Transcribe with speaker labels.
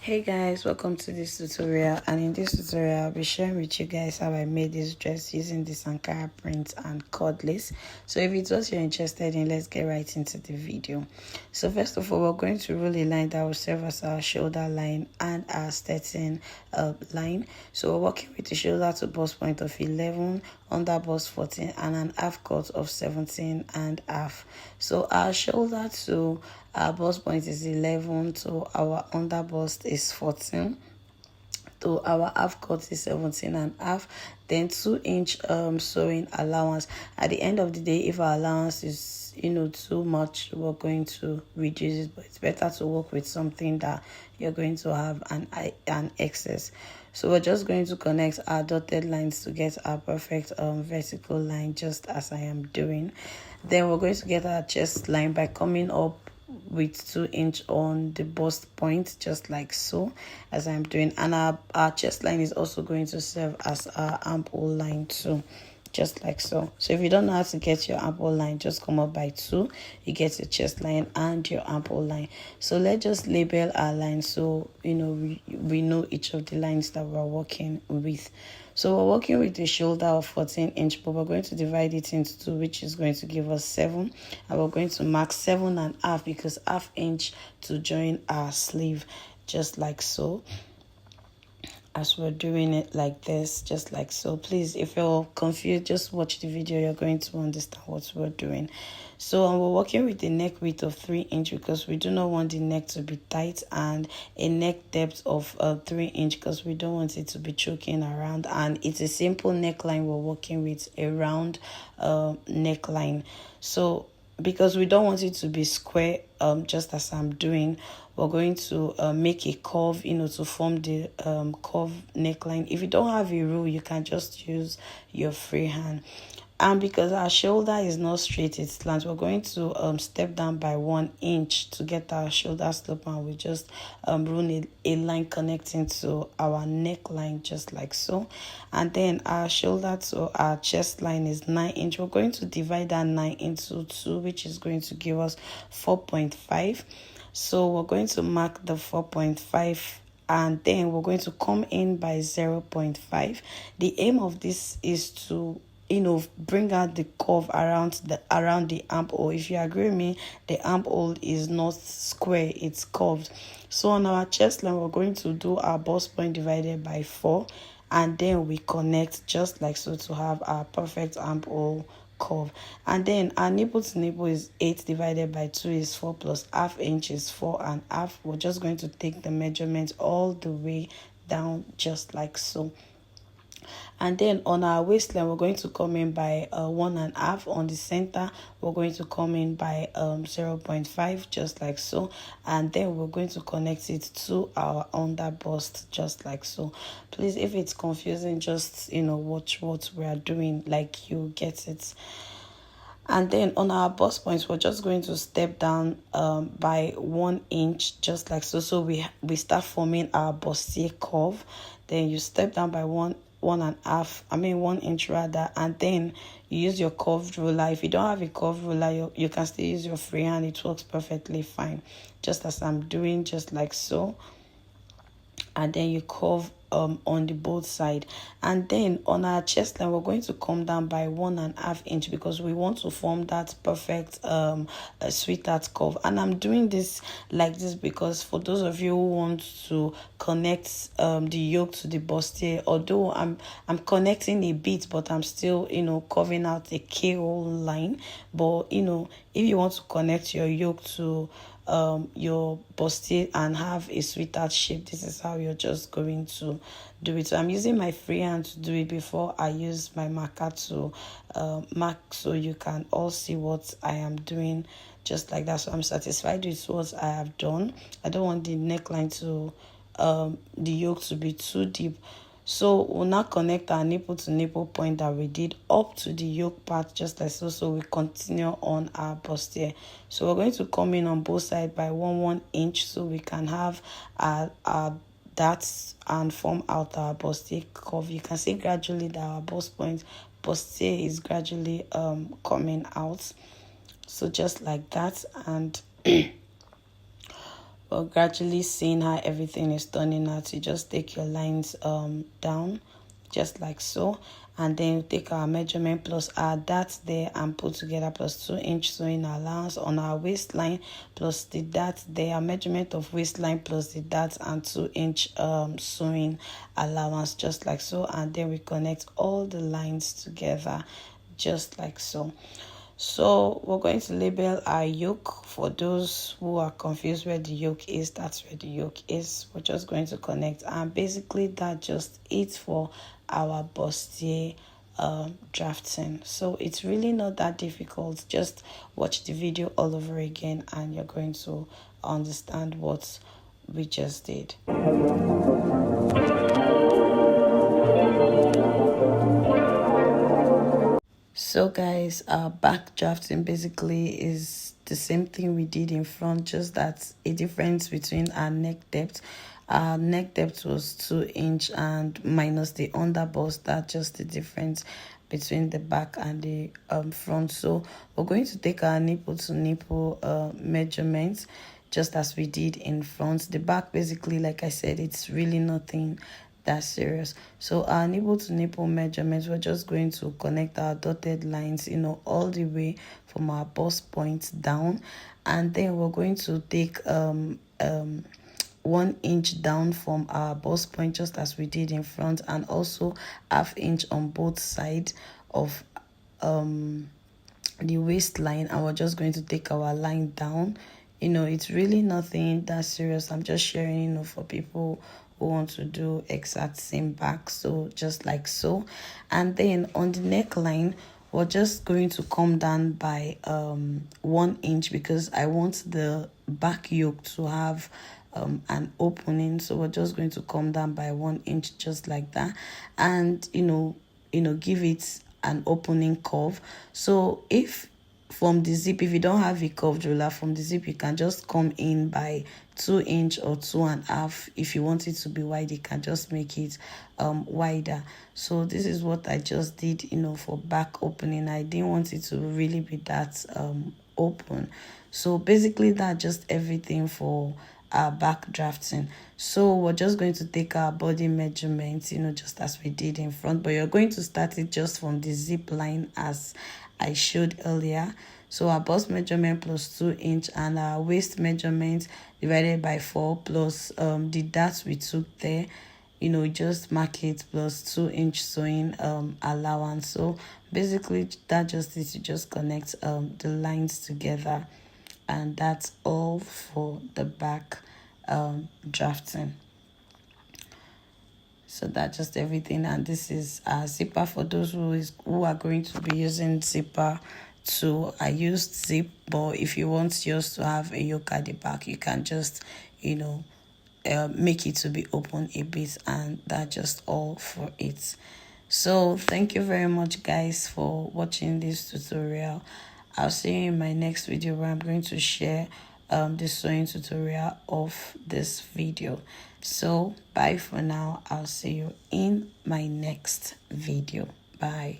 Speaker 1: Hey guys, welcome to this tutorial, and in this tutorial I'll be sharing with you guys how I made this dress using the Ankara print and cord lace. So if it's what you're interested in, let's get right into the video. So first of all, we're going to rule a line that will serve as our shoulder line and our starting line. So we're working with the shoulder to bust point of 11, under bust 14, and an half cut of 17 and half. So our shoulder to our bust point is 11, so our under bust is 14, so our half cut is 17 and half. Then 2-inch sewing allowance. At the end of the day, if our allowance is too much, we're going to reduce it, but it's better to work with something that you're going to have an excess. So we're just going to connect our dotted lines to get our perfect vertical line, just as I am doing. Then we're going to get our chest line by coming up with 2-inch on the bust point, just like so, as I'm doing. And our chest line is also going to serve as our armhole line too, just like so. So if you don't know how to get your armhole line, just come up by 2, you get your chest line and your armhole line. So let's just label our line so we know each of the lines that we're working with. So we're working with a shoulder of 14-inch, but we're going to divide it into 2, which is going to give us 7. And we're going to mark 7.5 because half inch to join our sleeve, just like so. As we're doing it like this, just like so. Please, if you're confused, just watch the video. You're going to understand what we're doing. So we're working with the neck width of 3-inch because we do not want the neck to be tight, and a neck depth of 3-inch because we don't want it to be choking around. And it's a simple neckline. We're working with a round neckline. So because we don't want it to be square, just as I'm doing, we're going to make a curve, to form the curve neckline. If you don't have a rule, you can just use your free hand. And because our shoulder is not straight, it's slant, we're going to step down by 1 inch to get our shoulder slope, and we just run a line connecting to our neckline, just like so. And then our shoulder to our chest line is 9-inch. We're going to divide that 9 into 2, which is going to give us 4.5. So we're going to mark the 4.5, and then we're going to come in by 0.5. The aim of this is to bring out the curve around the armhole. If you agree with me, the armhole is not square, it's curved. So on our chest line, we're going to do our bust point divided by 4, and then we connect just like so to have our perfect armhole curve. And then our nipple to nipple is 8 divided by 2 is 4, plus half inch is 4.5. We're just going to take the measurement all the way down, just like so. And then on our waistline, we're going to come in by 1.5. On the center, we're going to come in by 0.5, just like so. And then we're going to connect it to our under bust, just like so. Please, if it's confusing, just watch what we are doing, like you get it. And then on our bust points, we're just going to step down by 1 inch, just like so. So we start forming our bustier curve. Then you step down by 1 inch rather, and then you use your curved ruler. If you don't have a curved ruler, you can still use your free hand. It works perfectly fine, just as I'm doing, just like so. And then you curve on the both side. And then on our chest line, we're going to come down by 1.5 inch because we want to form that perfect sweetheart curve. And I'm doing this like this because for those of you who want to connect the yoke to the bustier, although I'm connecting a bit, but I'm still curving out a K-hole line. But if you want to connect your yoke to your bustier and have a sweetheart shape, this is how you're just going to do it. So I'm using my free hand to do it before I use my marker to mark, so you can all see what I am doing, just like that. So I'm satisfied with what I have done. I don't want the neckline to the yoke to be too deep. So we'll now connect our nipple to nipple point that we did up to the yoke part, just like so. So we continue on our bustier. So we're going to come in on both sides by 1 inch so we can have our darts and form out our bustier curve. You can see gradually that our bust point bustier is gradually coming out. So just like that. And but gradually seeing how everything is turning out, you just take your lines down just like so, and then take our measurement plus our dart there and put together plus 2-inch sewing allowance on our waistline plus the dart there, our measurement of waistline plus the dart and 2-inch sewing allowance just like so, and then we connect all the lines together just like so. So we're going to label our yoke. For those who are confused where the yoke is, that's where the yoke is. We're just going to connect, and basically that just it for our bustier drafting. So it's really not that difficult. Just watch the video all over again and you're going to understand what we just did. So guys, our back drafting basically is the same thing we did in front, just that a difference between our neck depth. Our neck depth was 2-inch and minus the underbust, that's just the difference between the back and the front. So we're going to take our nipple to nipple measurements just as we did in front. The back, basically, like I said, it's really nothing that's serious. So our nipple to nipple measurements, we're just going to connect our dotted lines, all the way from our bust point down, and then we're going to take 1 inch down from our bust point just as we did in front, and also 1/2 inch on both sides of the waistline, and we're just going to take our line down. It's really nothing that serious. I'm just sharing, for people who want to do exact same back. So just like so, and then on the neckline, we're just going to come down by 1 inch because I want the back yoke to have an opening. So we're just going to come down by 1 inch just like that, and give it an opening curve. So if from the zip, if you don't have a curved ruler, from the zip you can just come in by 2 inch or 2.5. If you want it to be wide, you can just make it wider. So this is what I just did, for back opening. I didn't want it to really be that open. So basically that's just everything for our back drafting. So we're just going to take our body measurements, just as we did in front, but you're going to start it just from the zip line as I showed earlier. So our bust measurement plus 2 inch and our waist measurement divided by 4 plus the dart we took there, just mark it plus 2-inch sewing allowance. So basically that just is to just connect the lines together, and that's all for the back drafting. So that's just everything, and this is a zipper for those who are going to be using zipper too. I used zip, but if you want yours to have a yoke at the back, you can just make it to be open a bit, and that's just all for it. So thank you very much guys for watching this tutorial. I'll see you in my next video where I'm going to share the sewing tutorial of this video. So bye for now. I'll see you in my next video. Bye.